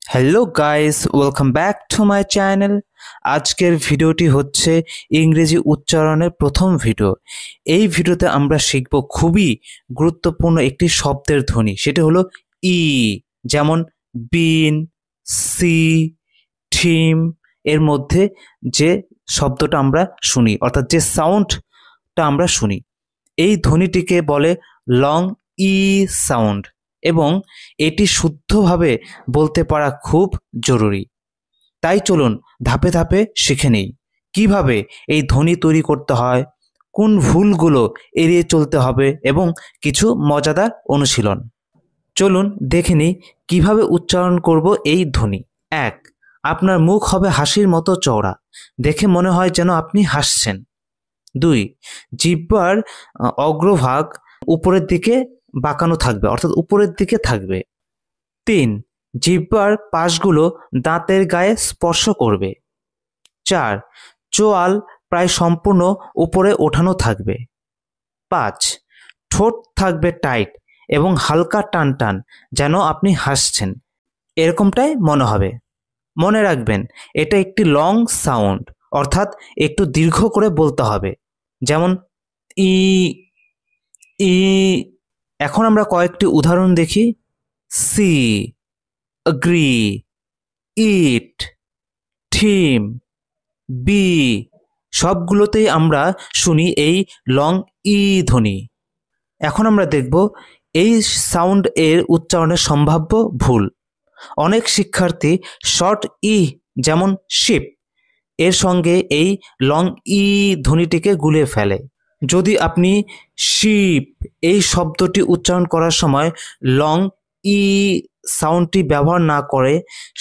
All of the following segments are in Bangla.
Hello guys, welcome back to my channel. আজকের ভিডিওটি হচ্ছে ইংরেজি উচ্চারণের প্রথম ভিডিও। এই ভিডিওতে আমরা শিখব খুবই গুরুত্বপূর্ণ একটি শব্দের ধ্বনি, সেটা হলো ই। যেমন বিন, সি, থিম এর মধ্যে যে শব্দটা আমরা শুনি, অর্থাৎ যে সাউন্ডটা আমরা শুনি, এই ধ্বনিটিকে বলে লং ই সাউন্ড এবং এটি শুদ্ধভাবে বলতে পারা খুব জরুরি। তাই চলুন ধাপে ধাপে শিখে নেই কিভাবে এই ধ্বনি তৈরি করতে হয়, কোন ভুলগুলো এড়িয়ে চলতে হবে এবং কিছু মজাদার অনুশীলন। চলুন দেখে নিই কিভাবে উচ্চারণ করব এই ধ্বনি। 1. আপনার মুখ হবে হাসির মতো চওড়া, দেখে মনে হয় যেন আপনি হাসছেন। 2. জিহ্বার অগ্রভাগ উপরের দিকে বাঁকানো থাকবে, অর্থাৎ উপরের দিকে থাকবে। 3. জিহ্বার পাশগুলো দাঁতের গায়ে স্পর্শ করবে। 4. চোয়াল প্রায় সম্পূর্ণ উপরে ওঠানো থাকবে। 5. ঠোঁট থাকবে টাইট এবং হালকা টান টান, যেন আপনি হাসছেন, এরকমটাই মনে হবে। মনে রাখবেন, এটা একটি লং সাউন্ড, অর্থাৎ একটু দীর্ঘ করে বলতে হবে, যেমন ই ই। এখন আমরা কয়েকটি উদাহরণ দেখি। সি, অ্যাগ্রি, ইট, থিম, বি, সবগুলোতেই আমরা শুনি এই লং ই ধ্বনি। এখন আমরা দেখব এই সাউন্ড এর উচ্চারণের সম্ভাব্য ভুল। অনেক শিক্ষার্থী শর্ট ই, যেমন শিপ, এর সঙ্গে এই লং ই ধ্বনিটিকে গুলিয়ে ফেলে। যদি আপনি শিপ এই শব্দটি উচ্চারণ করার সময় লং ই সাউন্ডটি ব্যবহার না করে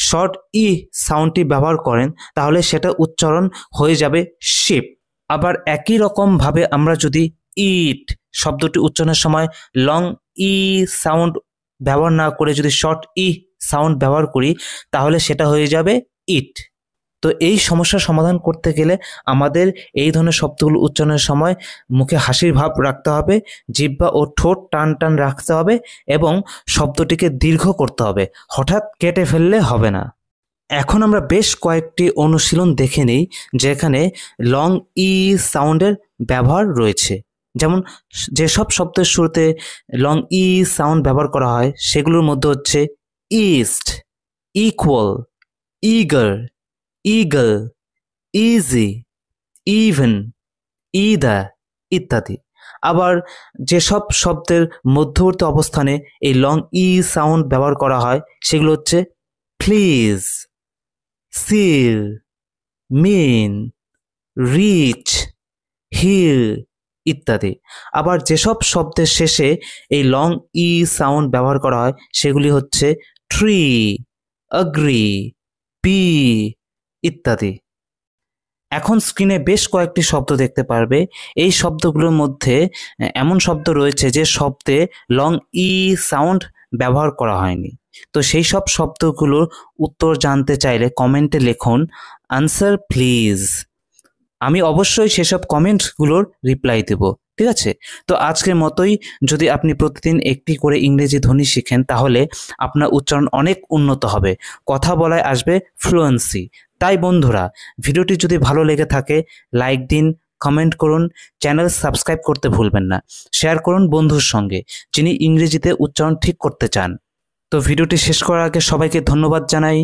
শর্ট ই সাউন্ডটি ব্যবহার করেন, তাহলে সেটা উচ্চারণ হয়ে যাবে শিপ। আবার একই রকমভাবে আমরা যদি ইট শব্দটি উচ্চারণের সময় লং ই সাউন্ড ব্যবহার না করে যদি শর্ট ই সাউন্ড ব্যবহার করি, তাহলে সেটা হয়ে যাবে ইট। তো এই সমস্যার সমাধান করতে গেলে আমাদের এই ধরনের শব্দগুলো উচ্চারণের সময় মুখে হাসির ভাব রাখতে হবে, জিহ্বা ও ঠোঁট টান টান রাখতে হবে এবং শব্দটিকে দীর্ঘ করতে হবে, হঠাৎ কেটে ফেললে হবে না। এখন আমরা বেশ কয়েকটি অনুশীলন দেখে নিই যেখানে লং ই সাউন্ডের ব্যবহার রয়েছে। যেমন যেসব শব্দের শুরুতে লং ই সাউন্ড ব্যবহার করা হয় সেগুলোর মধ্যে হচ্ছে east, equal, eager, eagle, easy, even, ইদা ইত্যাদি। আবার যেসব শব্দের মধ্যবর্তী অবস্থানে এই লং ই সাউন্ড ব্যবহার করা হয় সেগুলো হচ্ছে please, seal, mean, reach, heal ইত্যাদি। আবার যেসব শব্দের শেষে এই লং ই সাউন্ড ব্যবহার করা হয় সেগুলি হচ্ছে ট্রি, অ্যাগ্রি, বি ইত্যাদি। এখন স্ক্রিনে বেশ কয়েকটি শব্দ দেখতে পারবে। এই শব্দগুলোর মধ্যে এমন শব্দ রয়েছে যে শব্দে লং ই সাউন্ড ব্যবহার করা হয়নি। তো সেই সব শব্দগুলোর উত্তর জানতে চাইলে কমেন্টে লিখুন আনসার প্লিজ। আমি অবশ্যই সেসব কমেন্টগুলোর রিপ্লাই দেব, ঠিক আছে? তো আজকের মতোই যদি আপনি প্রতিদিন একটি করে ইংরেজি ধ্বনি শিখেন, তাহলে আপনার উচ্চারণ অনেক উন্নত হবে, কথা বলায় আসবে ফ্লুয়েন্সি। তাই বন্ধুরা, ভিডিওটি যদি ভালো লেগে থাকে লাইক দিন, কমেন্ট করুন, চ্যানেল সাবস্ক্রাইব করতে ভুলবেন না, শেয়ার করুন বন্ধুর সঙ্গে যিনি ইংরেজিতে উচ্চারণ ঠিক করতে চান। তো ভিডিওটি শেষ করার আগে সবাইকে ধন্যবাদ জানাই।